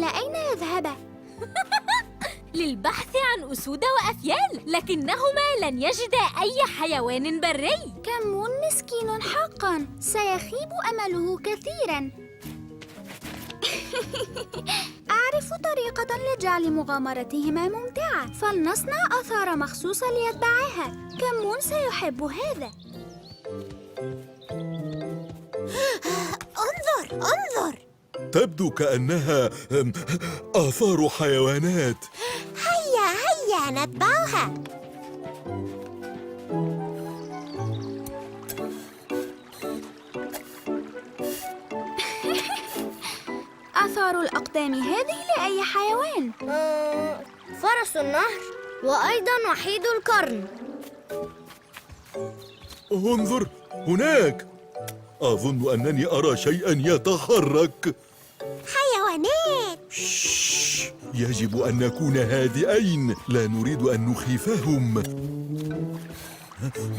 إلى أين يذهبا؟ للبحث عن أسود وأفيال، لكنهما لن يجدا أي حيوان بري. كمون مسكين حقاً، سيخيب أمله كثيراً. أعرف طريقة لجعل مغامرتهما ممتعة، فلنصنع آثار مخصوصة ليتبعها. كمون سيحب هذا. انظر. تبدو كأنها آثار حيوانات. هيا نتبعها. آثار الأقدام هذه لأي حيوان؟ فرس النهر، وأيضا وحيد القرن. انظر هناك، أظن أنني أرى شيئاً يتحرك. حيوانات. يجب أن نكون هادئين، لا نريد أن نخيفهم.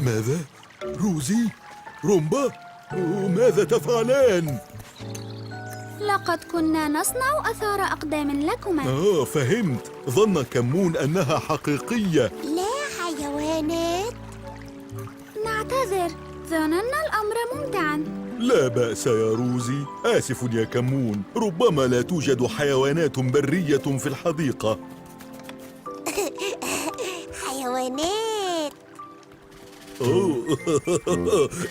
ماذا؟ روزي؟ رومبا؟ ماذا تفعلان؟ لقد كنا نصنع آثار أقدام لكما. فهمت. ظن كمون أنها حقيقية. لا حيوانات. نعتذر، ظننا الأمر ممتعاً. لا بأس يا روزي. آسف يا كمون، ربما لا توجد حيوانات برية في الحديقة. حيوانات.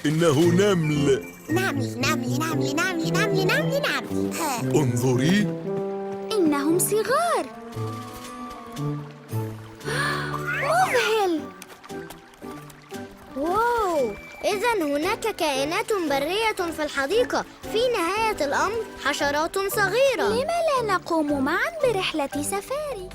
إنه نمل. نمل. انظري. إنهم صغار. مذهل. واو، إذن هناك كائنات برية في الحديقة. في نهاية الأمر حشرات صغيرة. لم لا نقوم معاً برحلة سفاري؟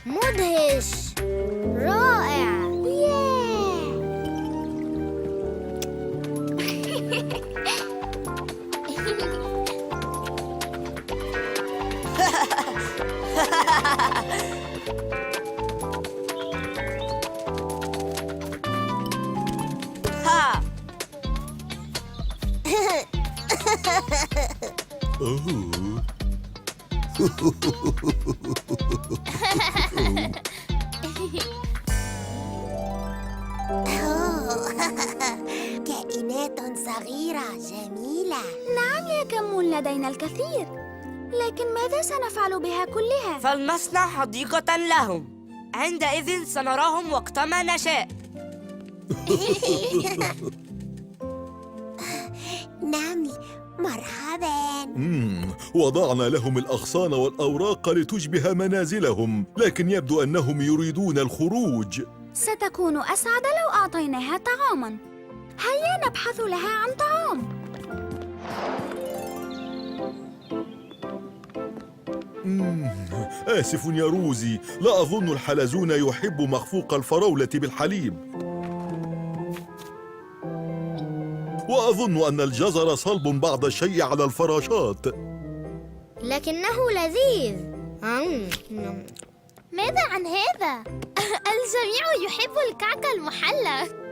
مدهش، رائع. كائنات صغيرة جميلة. نعم يا كمون، لدينا الكثير، لكن ماذا سنفعل بها كلها؟ فلنصنع حديقة لهم، عندئذ سنراهم وقتما نشاء. نمل، مرحبا. وضعنا لهم الأغصان والأوراق لتشبه منازلهم، لكن يبدو أنهم يريدون الخروج. ستكون أسعد لو أعطيناها طعاماً. هيا نبحث لها عن طعام. آسف يا روزي، لا أظن الحلزون يحب مخفوق الفراولة بالحليب، وأظن أن الجزر صلب بعض الشيء على الفراشات. لكنه لذيذ. ماذا عن هذا؟ الجميع يحب الكعك المحلى.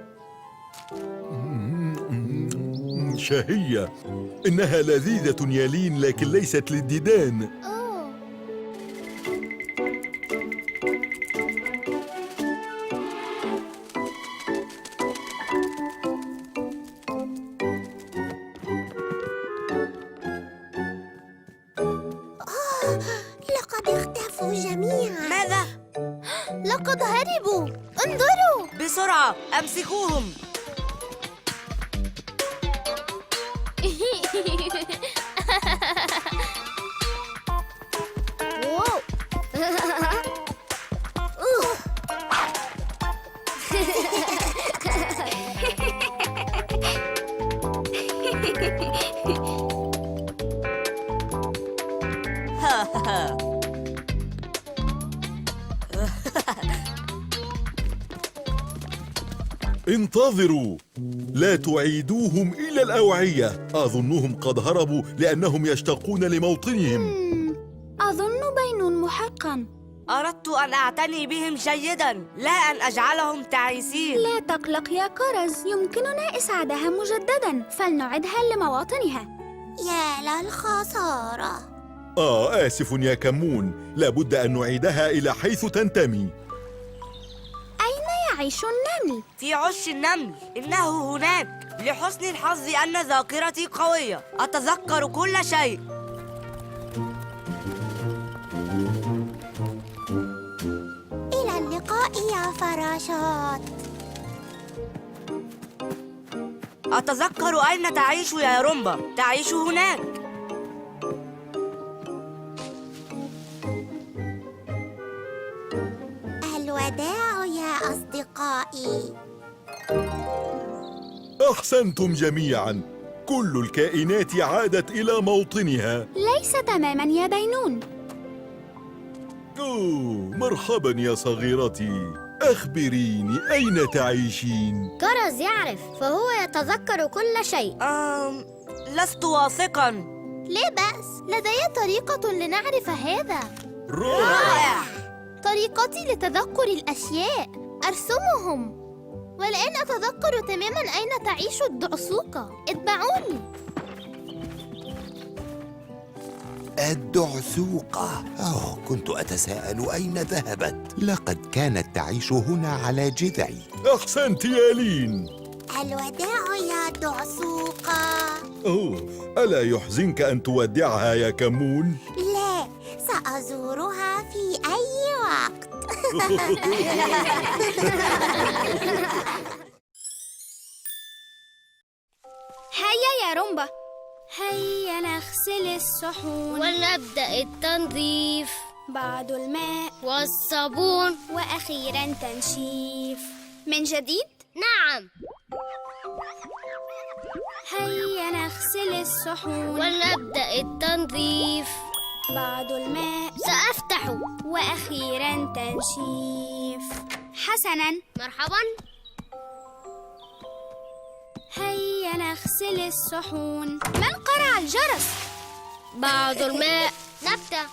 شهية. إنها لذيذة يا لين، لكن ليست للديدان. لقد اختفوا جميعا. ماذا؟ لقد هربوا. انظروا. بسرعة، أمسكوهم. واو. انتظروا، لا تعيدوهم إلى الأوعية. أظنهم قد هربوا لأنهم يشتاقون لموطنهم. أظن بين محقا. أردت أن أعتني بهم جيداً، لا أن أجعلهم تعيسين. لا تقلق يا كرز، يمكننا إسعادها مجدداً، فلنعدها لمواطنها. يا للخسارة. آسف يا كمون، لابد أن نعيدها إلى حيث تنتمي. أين يعيش النمل؟ في عش النمل، إنه هناك. لحسن الحظ أن ذاكرتي قوية، أتذكر كل شيء. إلى اللقاء يا فراشات. أتذكر أين تعيش يا رومبا، تعيش هناك. الوداع يا أصدقائي. أحسنتم جميعاً، كل الكائنات عادت إلى موطنها. ليس تماماً يا بينون. مرحباً يا صغيرتي، أخبريني أين تعيشين؟ كرز يعرف، فهو يتذكر كل شيء. لست واثقاً. لا بأس، لدي طريقة لنعرف هذا. رائع! طريقتي لتذكر الأشياء، أرسمهم. والآن أتذكر تماماً أين تعيش الدعسوقة. اتبعوني. الدعسوقة، كنت أتساءل أين ذهبت. لقد كانت تعيش هنا على جذعي. أحسنت يا لين. الوداع يا دعسوقة. ألا يحزنك أن تودعها يا كمون؟ لا، سأزورها في أي وقت. هيا يا رومبا، هيا نغسل الصحون ولنبدأ التنظيف. بعد الماء والصابون. وأخيراً تنشيف. من جديد؟ نعم. هيا نغسل الصحون ولنبدأ التنظيف. بعد الماء سأفتح. وأخيراً تنشيف. حسناً، مرحباً. هيا نغسل الصحون. من قرع الجرس؟ بعد الماء. نبتة.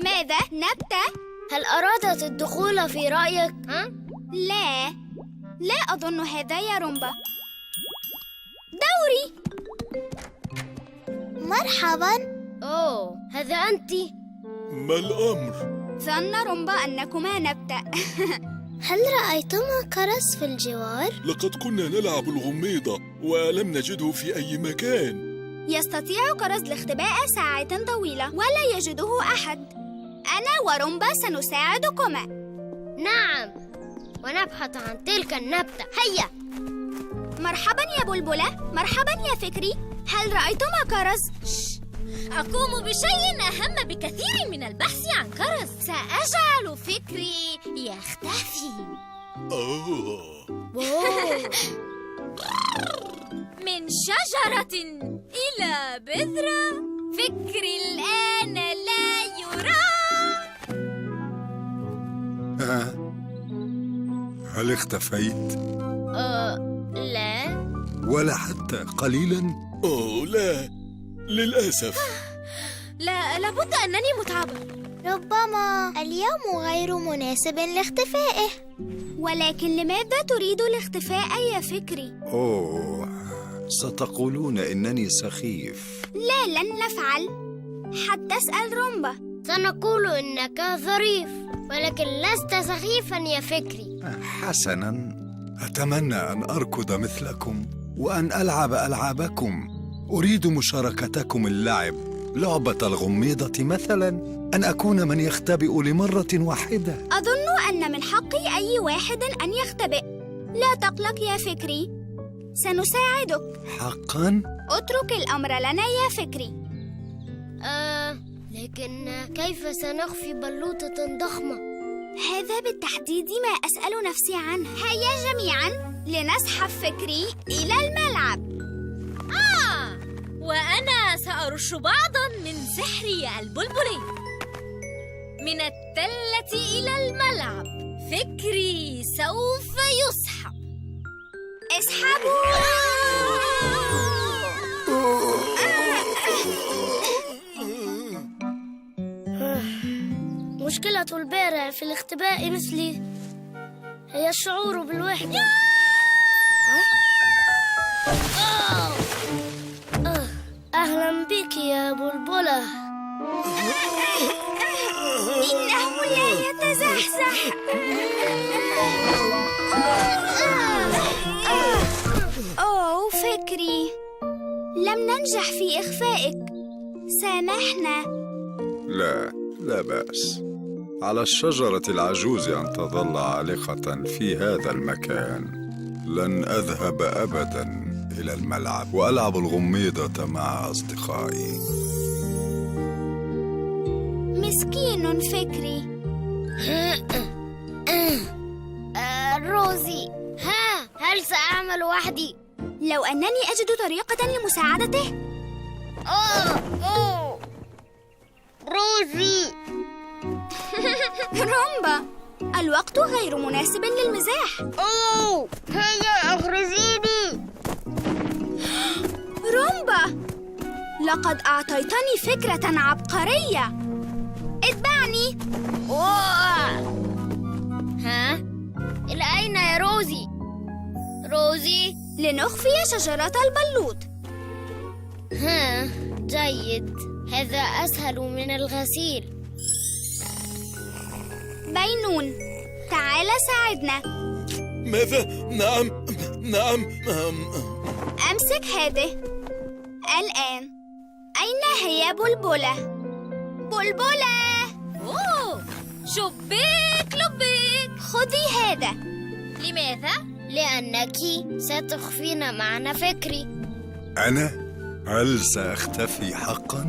ماذا؟ نبتة؟ هل أرادت الدخول في رأيك؟ لا أظن هذا يا رومبا. دوري. مرحباً. هذا أنت. ما الأمر؟ ظن رومبا أنكما نبتة. هل رأيتما كرز في الجوار؟ لقد كنا نلعب الغميضة ولم نجده في أي مكان. يستطيع كرز الاختباء ساعات طويلة ولا يجده أحد. أنا ورومبا سنساعدكما. نعم، ونبحث عن تلك النبتة. هيا. مرحباً يا بلبلة، مرحباً يا فكري. هل رأيتما كرز؟ أقوم بشيء أهم بكثير من البحث عن كرز. سأجعل فكري يختفي. من شجرة إلى بذرة، فكري الآن لا يرى. هل اختفيت؟ لا. ولا حتى قليلاً؟ لا، للأسف. لابد أنني متعبة. ربما اليوم غير مناسب لاختفائه. ولكن لماذا تريد الاختفاء يا فكري؟ ستقولون إنني سخيف. لا، لن نفعل. حتى اسأل رومبا. سنقول إنك ظريف، ولكن لست سخيفاً يا فكري. حسناً، أتمنى أن أركض مثلكم وأن ألعب ألعابكم. أريد مشاركتكم اللعب، لعبة الغميضة مثلاً، أن أكون من يختبئ لمرة واحدة. أظن أن من حق أي واحد أن يختبئ. لا تقلق يا فكري، سنساعدك. حقاً؟ اترك الأمر لنا يا فكري. لكن كيف سنخفي بلوطة ضخمة؟ هذا بالتحديد ما أسأل نفسي عنه. هيا جميعاً لنسحب فكري إلى الملعب. وأنا سأرش بعضاً من سحري البلبلي. من التلة إلى الملعب، فكري سوف يسحب. اسحبوا. مشكلة البارع في الاختباء مثلي هي الشعور بالوحدة. أهلا بك يا بلبلة. إنه لا يتزحزح. أوه فكري، لم ننجح في إخفائك، سامحنا. لا بأس. على الشجرة العجوز أن تظل عالقة في هذا المكان. لن أذهب أبداً إلى الملعب وألعب الغميضة مع أصدقائي. مسكين فكري. روزي، هل سأعمل وحدي؟ لو أنني أجد طريقة لمساعدته. روزي. رومبا، الوقت غير مناسب للمزاح. هيا أغرزيني. رومبا، لقد أعطيتني فكرة عبقرية. اتبعني. إلى أين يا روزي؟ روزي، لنخفي شجرة البلوط. جيد، هذا أسهل من الغسيل. بينون، تعال ساعدنا. ماذا؟ نعم. أمسك هذه. الآن أين هي بلبلة؟ بلبلة! أوه، شبيك لبيك. خذي هذا. لماذا؟ لأنك ستخفين معنا فكري. أنا؟ هل سأختفي حقاً؟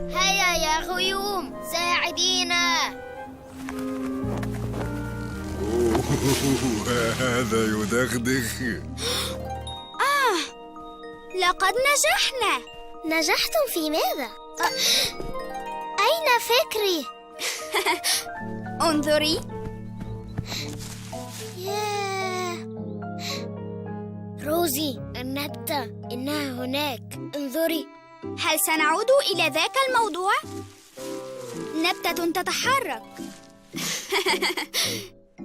هيا يا غيوم، ساعدينا. هذا يدغدغ. لقد نجحنا. نجحتم في ماذا؟ أين فكري؟ انظري. روزي، النبتة إنها هناك، انظري. هل سنعود إلى ذاك الموضوع؟ نبتة تتحرك.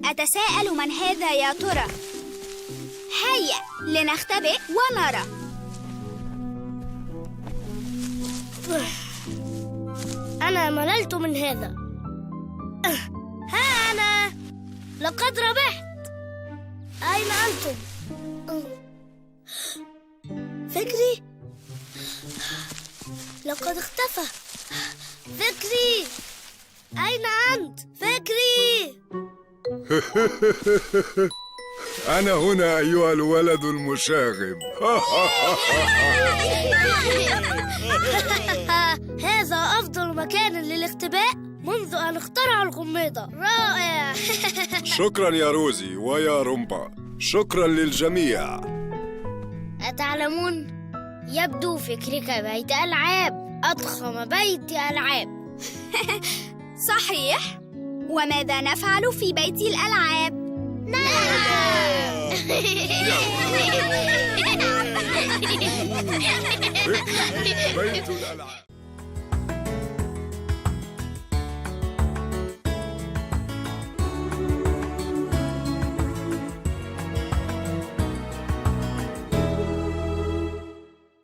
أتساءل من هذا يا ترى؟ هيا لنختبئ ونرى. أنا مللت من هذا. ها أنا، لقد ربحت. أين أنتم؟ فكري لقد اختفى. فكري، أين أنت؟ فكري. أنا هنا أيها الولد المشاغب. هذا أفضل مكان للاختباء منذ أن اخترعوا الغميضة. رائع. شكرا يا روزي ويا رومبا، شكرا للجميع. أتعلمون؟ يبدو فكرك بيت ألعاب، أضخم بيت ألعاب. صحيح. وماذا نفعل في بيت الألعاب؟ بيت الألعاب.